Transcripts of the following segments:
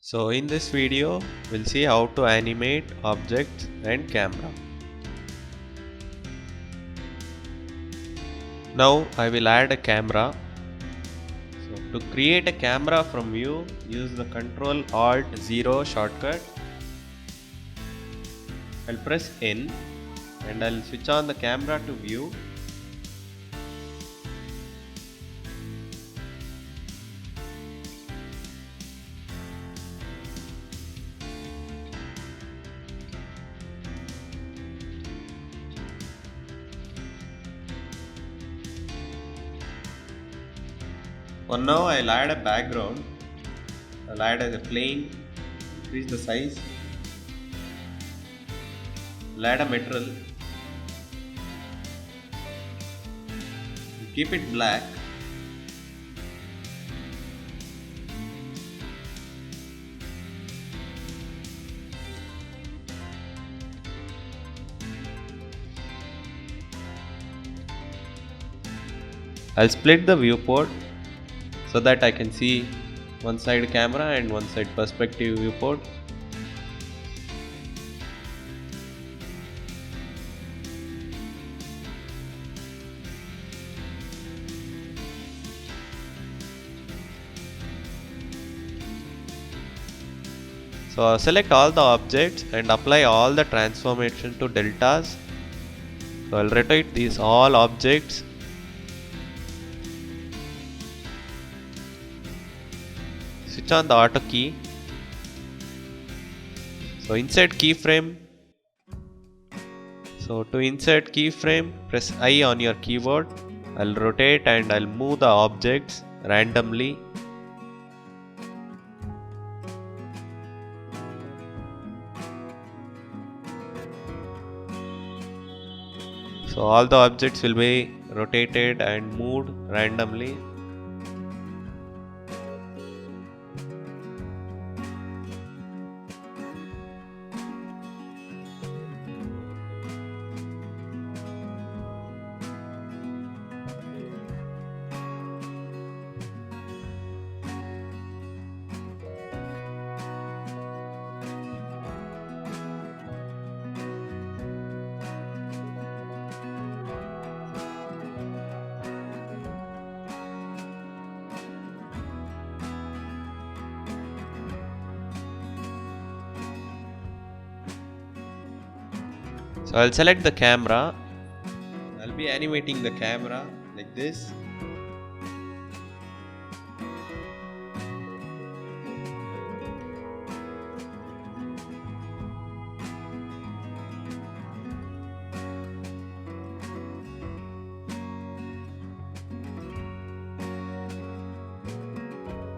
So in this video, we'll see how to animate objects and camera. Now I will add a camera. So to create a camera from view, use the Ctrl Alt 0 shortcut. I'll press N and I'll switch on the camera to view. For now I'll add a background. I'll add a plane, increase the size. I'll add a material. Keep it black. I'll split the viewport so that I can see one side camera and one side perspective viewport. So select all the objects and apply all the transformation to deltas. So I'll rotate these all objects. Switch on the auto key. So insert keyframe. So to insert keyframe, press I on your keyboard. I'll rotate and I'll move the objects randomly. So all the objects will be rotated and moved randomly. So I'll select the camera. I'll be animating the camera like this.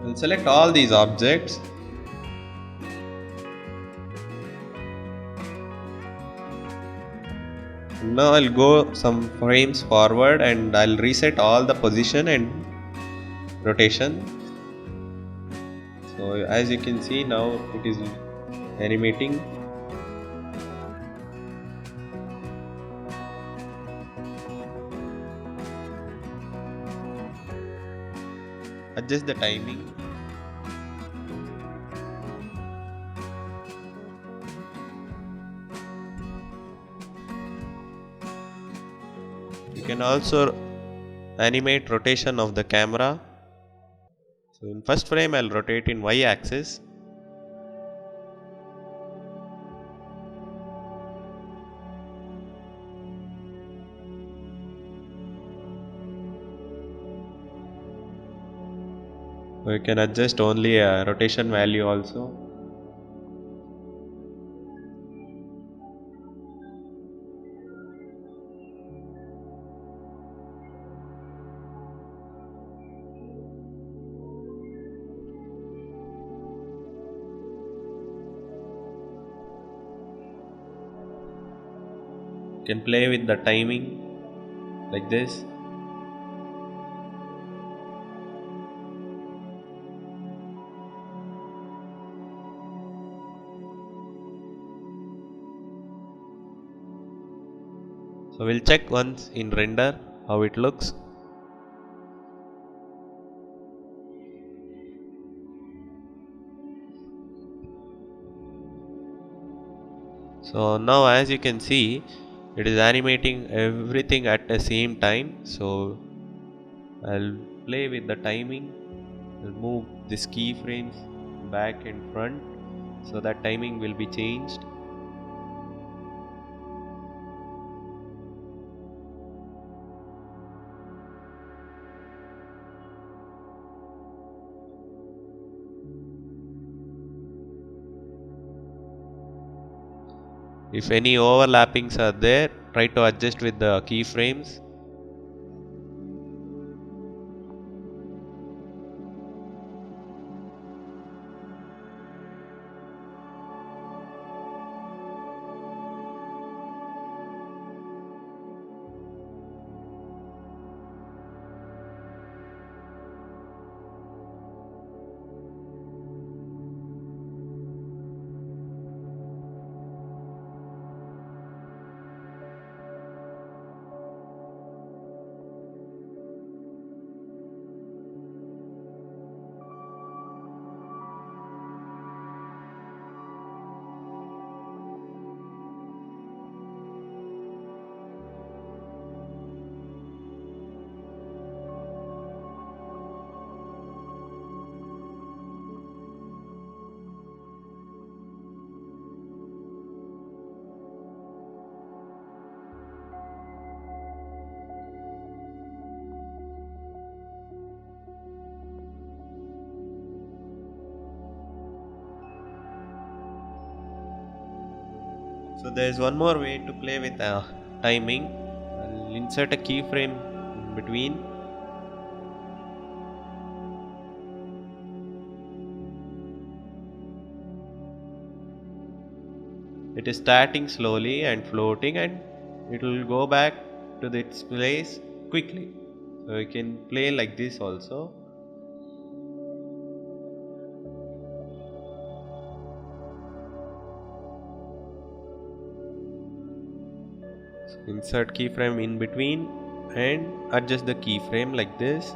I'll select all these objects. Now I'll go some frames forward and I'll reset all the position and rotation. So as you can see, now it is animating. Adjust the timing. You can also animate rotation of the camera. So in first frame I'll rotate in Y axis. So you can adjust only a rotation value also. You can play with the timing like this. So we'll check once in render how it looks. So now as you can see, it is animating everything at the same time. So I'll play with the timing. I'll move these keyframes back and front so that timing will be changed. If any overlappings are there, try to adjust with the keyframes. So there is one more way to play with timing. I'll insert a keyframe in between. It is starting slowly and floating, and it will go back to its place quickly. So you can play like this also. So insert keyframe in between and adjust the keyframe like this.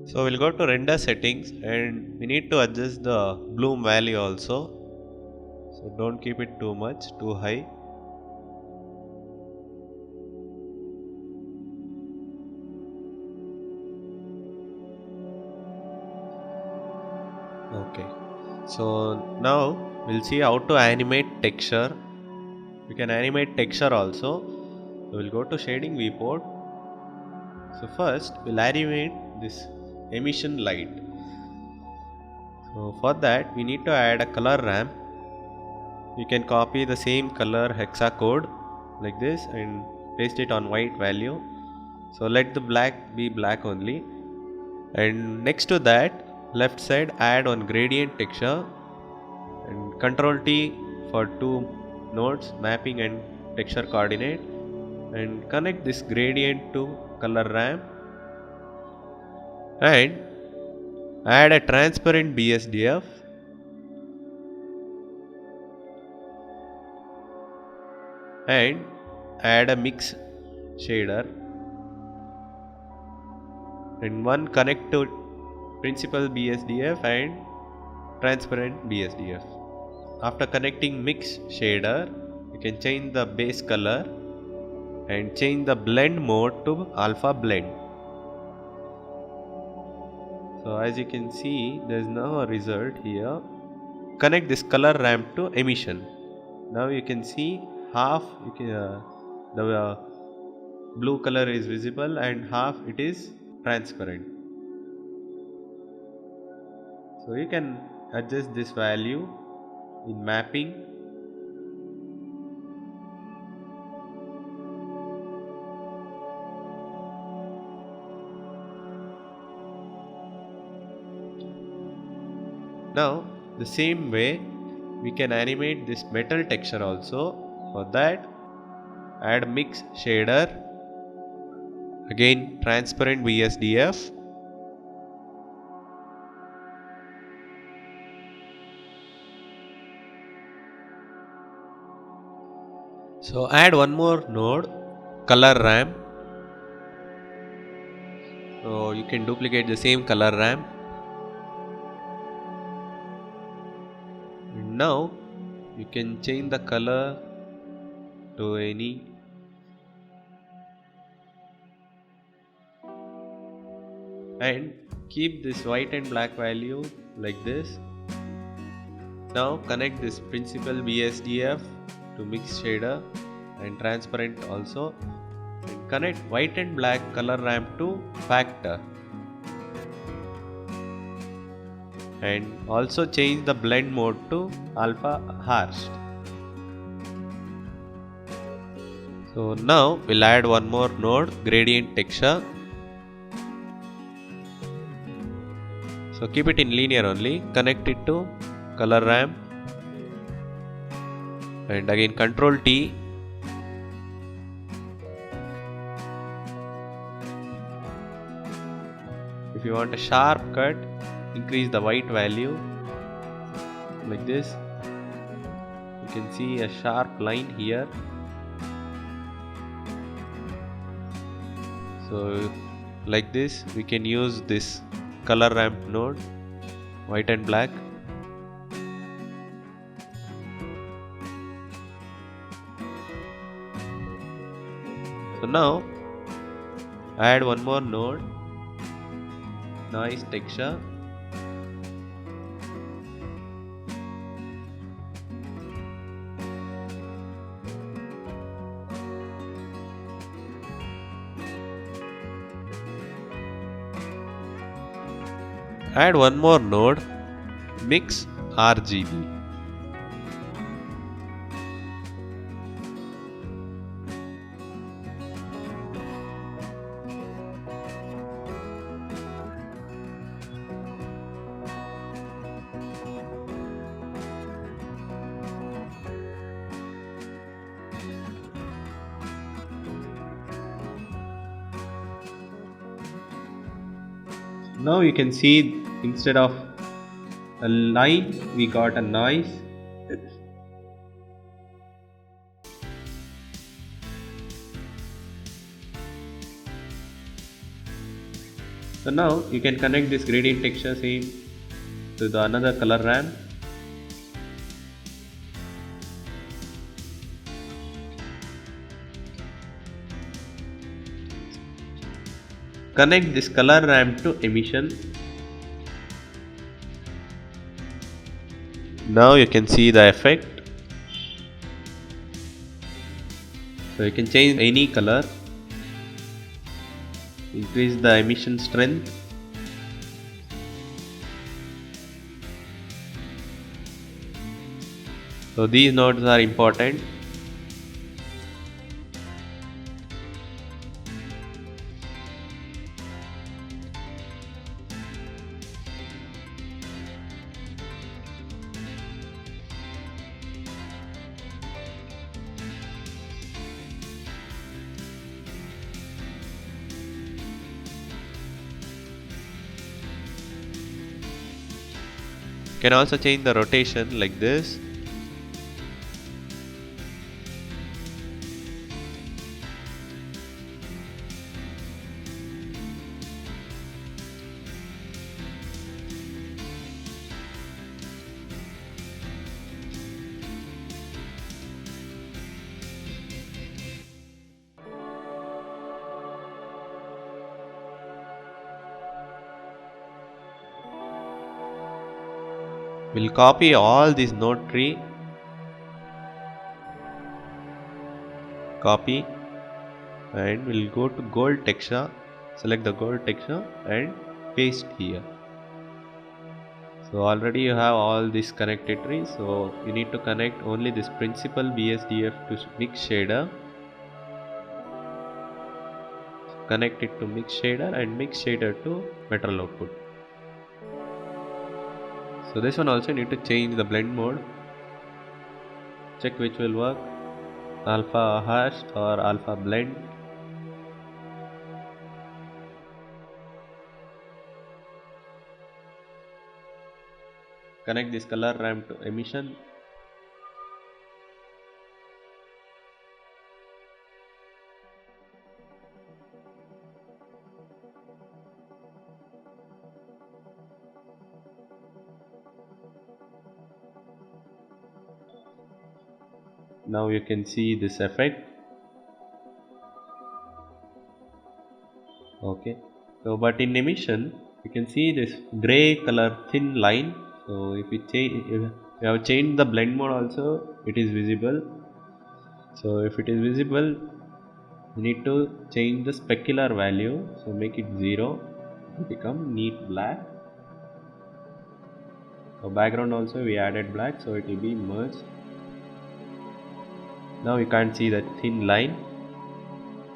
So we'll go to render settings and we need to adjust the bloom value also. So don't keep it too much, too high. Okay. So now we'll see how to animate texture. We can animate texture also. So we'll go to shading viewport. So first we'll animate this emission light. So for that we need to add a color ramp. You can copy the same color hexa code like this and paste it on white value. So let the black be black only. And next to that, left side add one gradient texture and Control T for two nodes, mapping and texture coordinate, and connect this gradient to color ramp and add a transparent BSDF and add a mix shader and one connect to principal BSDF and transparent BSDF. After connecting mix shader, you can change the base color and change the blend mode to alpha blend. So as you can see, there is now a result here. Connect this color ramp to emission. Now you can see half the blue color is visible and half it is transparent. So you can adjust this value in mapping. Now the same way we can animate this metal texture also. For that, add mix shader, again transparent BSDF, so add one more node, color ramp. So you can duplicate the same color ramp. And now you can change the color to any and keep this white and black value like this. Now connect this principal BSDF to mix shader and transparent also, and connect white and black color ramp to factor and also change the blend mode to alpha harshed. So now we'll add one more node, gradient texture. So keep it in linear only, connect it to color ramp and again Control T. If you want a sharp cut, increase the white value like this. You can see a sharp line here. So like this we can use this color ramp node, white and black. So now add one more node, noise texture. Add one more node, mix RGB. Now you can see instead of a line we got a noise. So now you can connect this gradient texture same to the another color ramp. Connect this color ramp to emission. Now you can see the effect. So you can change any color, increase the emission strength. So these nodes are important. can also change the rotation like this. We'll copy all this node tree, copy, and we'll go to gold texture, select the gold texture and paste here. So already you have all this connected tree, so you need to connect only this principal BSDF to mix shader. Connect it to mix shader and mix shader to metal output. So this one also need to change the blend mode. Check which will work, alpha hash or alpha blend. Connect this color ramp to emission. Now you can see this effect. Okay, so but in emission you can see this gray color thin line. So if you have changed the blend mode also, it is visible. So if it is visible, you need to change the specular value. So make it 0, become neat black. So background also we added black, so it will be merged. Now you can't see that thin line.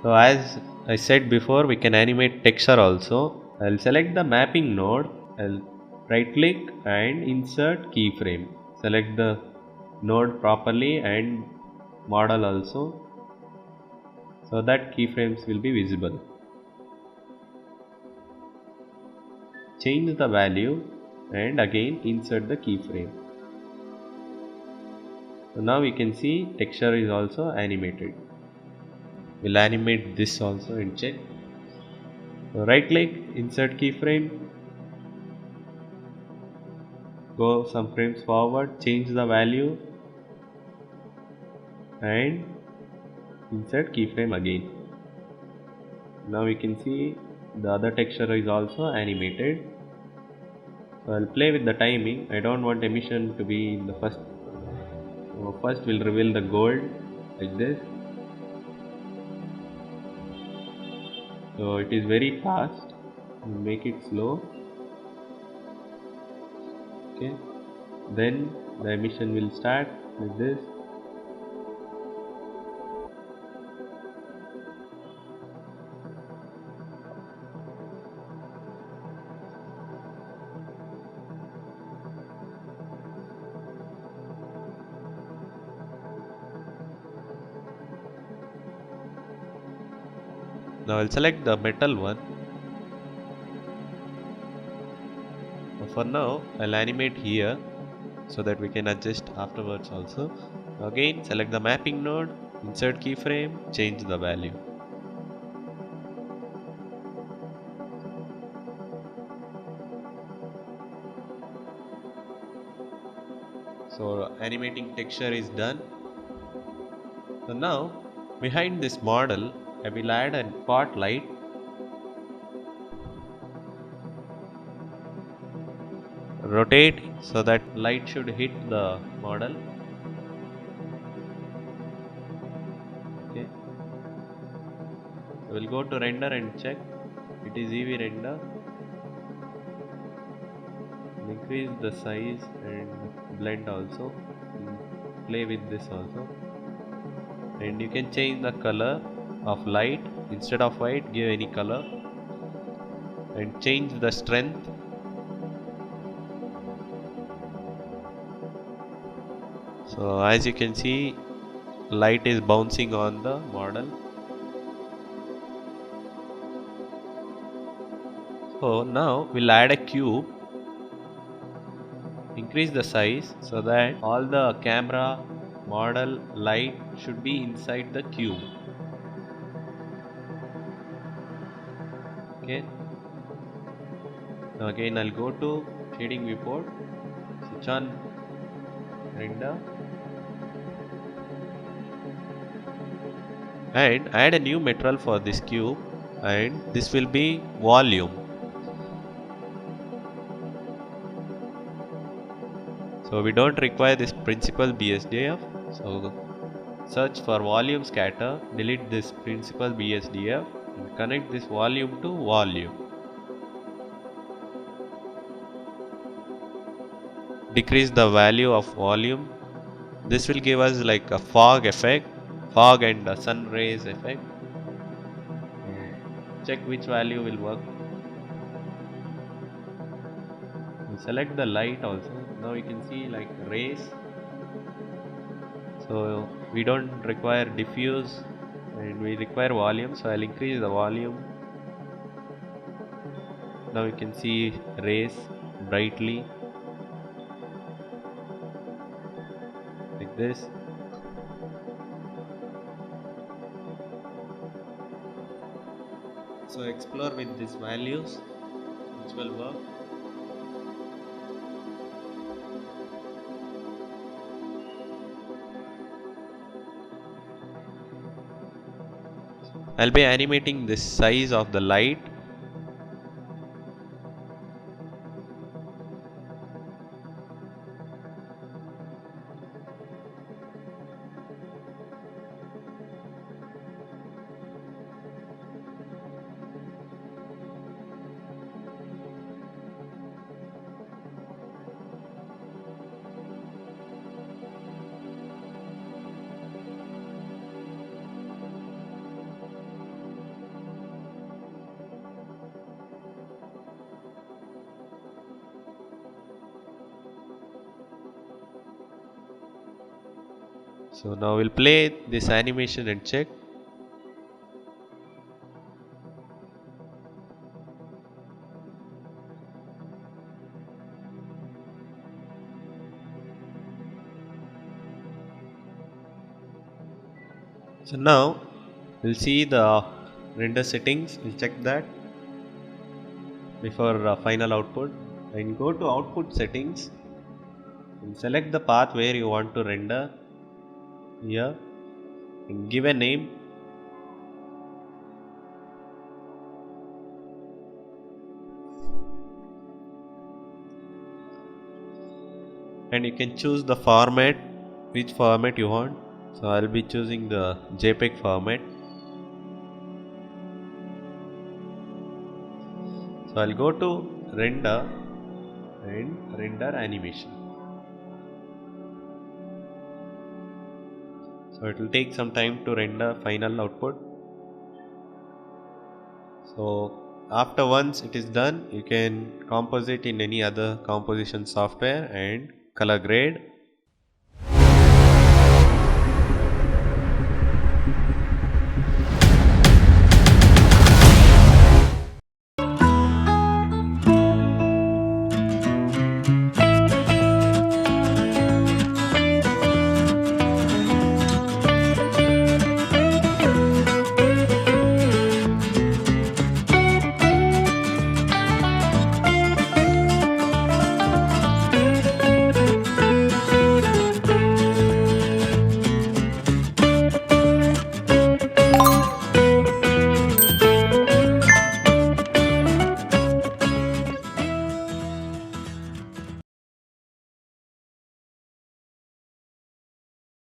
So as I said before, we can animate texture also. I'll select the mapping node. I'll right click and insert keyframe. Select the node properly and model also, so that keyframes will be visible. Change the value and again insert the keyframe. So now we can see texture is also animated. We'll animate this also and check. So right click, insert keyframe, go some frames forward, change the value and insert keyframe again. Now we can see the other texture is also animated. So I'll play with the timing. I don't want emission to be in the first. So first we'll reveal the gold like this. So it is very fast. We'll make it slow. Okay. Then the emission will start like this. Now I'll select the metal one. For now I'll animate here so that we can adjust afterwards also. Again select the mapping node, insert keyframe, change the value. So animating texture is done. So now behind this model I will add a spotlight. Rotate so that light should hit the model. Okay. So we'll go to render and check. It is EV render. Increase the size and blend also. Play with this also. And you can change the color of light. Instead of white, give any color. And change the strength. So as you can see, light is bouncing on the model. So now we'll add a cube. In increase the size so that all the camera, model, light should be inside the cube. Okay. Now again I'll go to shading viewport, switch on render and add a new material for this cube, and this will be volume. So we don't require this principal BSDF, so search for volume scatter, delete this principal BSDF and connect this volume to volume. Decrease the value of volume. This will give us like a fog effect, fog and a sun rays effect. Check which value will work. We select the light also. Now you can see like rays. So we don't require diffuse and we require volume, so I'll increase the volume. Now you can see rays brightly like this. So explore with these values which will work. I'll be animating this size of the light. So now we'll play this animation and check. So now we'll see the render settings. We'll check that before final output, and go to output settings and select the path where you want to render here and give a name. And you can choose the format, which format you want. So I'll be choosing the JPEG format. So I'll go to render and render animation. So it will take some time to render final output. So after once it is done, you can compose it in any other composition software and color grade.